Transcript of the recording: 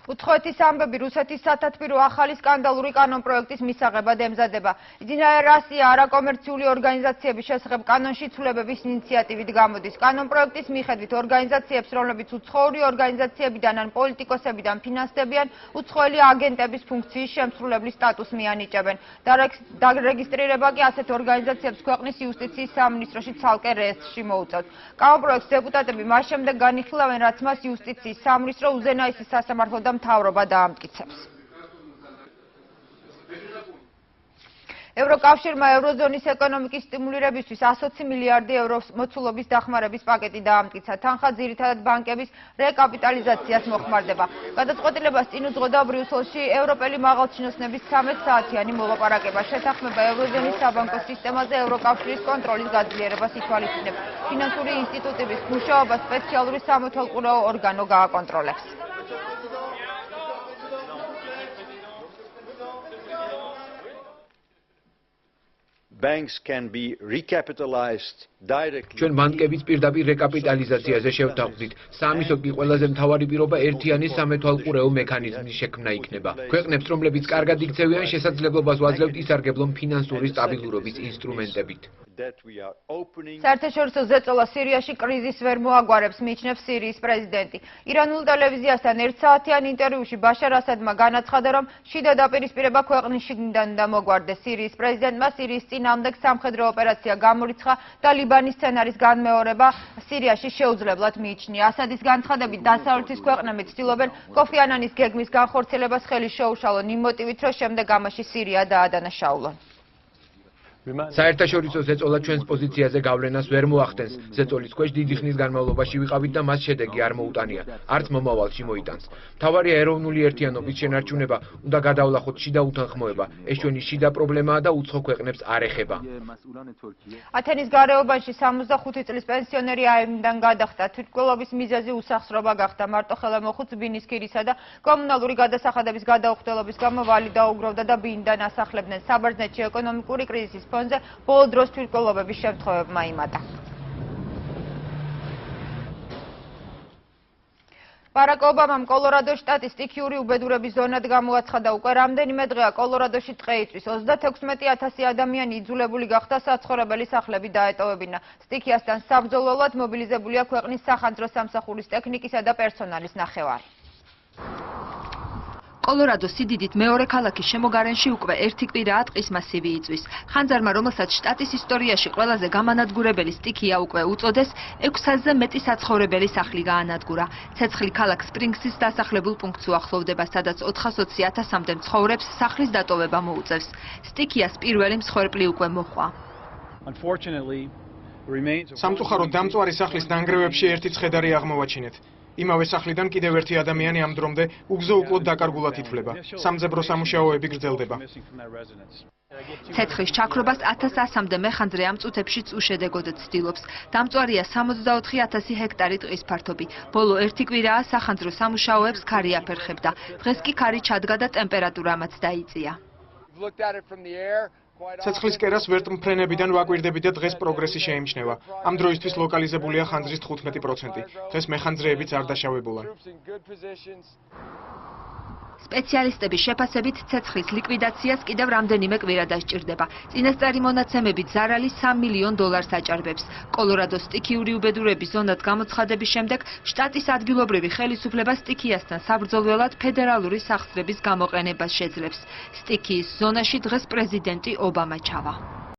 უცხოეთის ამბები რუსეთის სათათბირო ახალი სკანდალური კანონპროექტის მისაღებად ემზადება. იძინაე რასია არაკომერციული ორგანიზაციების შესახებ კანონში ცვლილებების ინიციატივით გამოდის. კანონპროექტის მიხედვით ორგანიზაციებს, რომლებიც უცხოური ორგანიზაციებიდან ან პოლიტიკოსებიდან ფინანსდებიან, უცხოელი აგენტების ფუნქციის შემსრულებლის სტატუსს მიანიჭებენ. დარეგისტრირება კი ასეთ ორგანიზაციებს ქვეყნის იუსტიციის სამინისტროში ცალკე რეესტრში მოუწევთ. კანონპროექტს დეპუტატები მას შემდეგ განიხილავენ, რაც მას იუსტიციის სამინისტრო უზენაესი სასამართლო და მთავრობა დაამტკიცებს. ევროკავშირმა ევროზონის ეკონომიკის სტიმულირებისთვის 120 მილიარდი ევროს მოცულობის დახმარების პაკეტი დაამტკიცა. თანხა ძირითადად ბანკების რეკაპიტალიზაციას მოხმარდება. გადაწყვეტილებას წინ უძღოდა ბრიუსელში ევროპელი მაღალჩინოსნების 13 საათიანი მოლაპარაკება. შეთანხმება ევროზონის საბანკო სისტემაზე ევროკავშირის კონტროლის გაძლიერებას ითვალისწინებს. ფინანსური ინსტიტუტების მუშაობა სპეციალური სამეთვალყურეო ორგანო გააკონტროლებს. Banks can be recapitalized directly. ჩვენ ბანკების პირდაპირ რეკაპიტალიზაციაზე შევთავაზეთ. საამისოდ კი ყველაზე მთავარი პირობა ერთიანი სამეთვალყურეო მექანიზმის შექმნა იქნება. ქვეყნებს, რომლებიც კარგად იქცევიან, შესაძლებლობას ვაძლევთ ისარგებლონ ფინანსური სტაბილურობის ინსტრუმენტებით. საერთაშორისო ზეწოლა სირიაში კრიზისს ვერ მოაგვარებს, მიიჩნევს სირიის პრეზიდენტი. ირანულ ტელევიზიასთან ერთსაათიან ინტერვიუში ბაშარ ასადმა განაცხადა, რომ შიდა დაპირისპირება ქვეყნის შიგნიდან უნდა მოგვარდეს. სირიის პრეზიდენტმა სირიის წინააღმდეგ სამხედრო ოპერაცია გამორიცხა და ლიბანის სცენარის განმეორება სირიაში შეუძლებლად მიიჩნია. ასადის განცხადებით, დასავლეთის ქვეყნები ცდილობენ კოფი ანანის გეგმის განხორციელებას ხელი შეუშალონ იმ მოტივით, რომ შემდეგ ამაში სირია დაადანაშაულონ. საერთაშორისო ზეწოლა ჩვენს პოზიციაზე გავლენას ვერ მოახდენს. ზეწოლის ქვეშ დიდი ხნის განმავლობაში ვიყავით და მას შედეგი არ მოუტანია, არც მომავალში მოიტანს. მთავარია ეროვნული ერთიანობის შენარჩუნება, უნდა გადავლახოთ შიდა უთანხმოება. ეს ჩვენი შიდა პრობლემაა და უცხო ქვეყნებს არ ეხება. ათენის გარეუბანში 65 წლის პენსიონერი აივნიდან გადახდა. თვითმკვლელობის მიზეზი უსახსრობა გახდა. მარტოხელა მოხუც ბინის ქირისა და კომუნალური გადასახადების გადაუხდელობის გამო ვალი დაუგროვდა და ბინიდან ასახლებდნენ. საბერძნეთში ეკონომიკური კრიზისის ფონზე ბოლო დროს თვითმკვლელობების შემთხვევებმა იმატა. ბარაკ ობამამ კოლორადოს შტატის სტიქიური უბედურების ზონად გამოაცხადა. უკვე რამდენიმე დღეა კოლორადოში ტყე იწვის. 36,000 ადამიანი იძულებული გახდა საცხოვრებელი სახლები დაეტოვებინა. სტიქიასთან საბრძოლველად მობილიზებულია ქვეყნის სახანძრო სამსახურის ტექნიკისა და პერსონალის ნახევარი. კოლორადოს სიდიდით მეორე ქალაქის შემოგარენში უკვე ერთი კვირაა ტყის მასივი იწვის. ხანძარმა, რომელსაც შტატის ისტორიაში ყველაზე გამანადგურებელი სტიქია უკვე უწოდეს, 600-ზე მეტი საცხოვრებელი სახლი გაანადგურა. ცეცხლი ქალაქ სპრინგსის დასახლებულ პუნქტს უახლოვდება, სადაც 420,000-მდე მცხოვრებს სახლის დატოვება მოუწევს. სტიქიას პირველი მსხვერპლი უკვე მოჰყვა. სამწუხაროდ დამწვარი სახლის ნანგრევებში ერთი ცხედარი აღმოვაჩინეთ. იმავე სახლიდან კიდევ ერთი ადამიანი ამ დრომდე უგზო უკლოდ დაკარგულად ითვლება. სამძებრო სამუშაოები გრძელდება. ცეცხლის ჩაქრობას 1100-მდე მეხანძრე ამ წუთებშიც უშედეგოდ ცდილობს. დამწვარია 64,000 ჰექტარი ტყის ფართობი. ბოლო ერთი კვირაა სახანძრო სამუშაოებს ქარი აფერხებდა. დღეს კი ქარი ჩადგა და ტემპერატურამაც დაიწია. ცეცხლის კერას ვერტმფრენებიდან ვაკვირდები და დღეს პროგრესი შეიმჩნევა. ამ დროისთვის ლოკალიზებულია ხანძრის 15%. დღეს მეხანძრეებიც არ დაშავებულან. სპეციალისტების შეფასებით ცეცხლის ლიკვიდაციას კიდევ რამდენიმე კვირა დასჭირდება. წინასწარი მონაცემებით ზარალი $3 მილიონ აჭარბებს. კოლორადოს სტიქიური უბედურების ზონად გამოცხადების შემდეგ შტატის ადგილობრივი ხელისუფლება სტიქიასთან საბრძოლველად ფედერალური სახსრების გამოყენებას შეძლებს. სტიქიის ზონაში დღეს პრეზიდენტი ობამა ჩავა.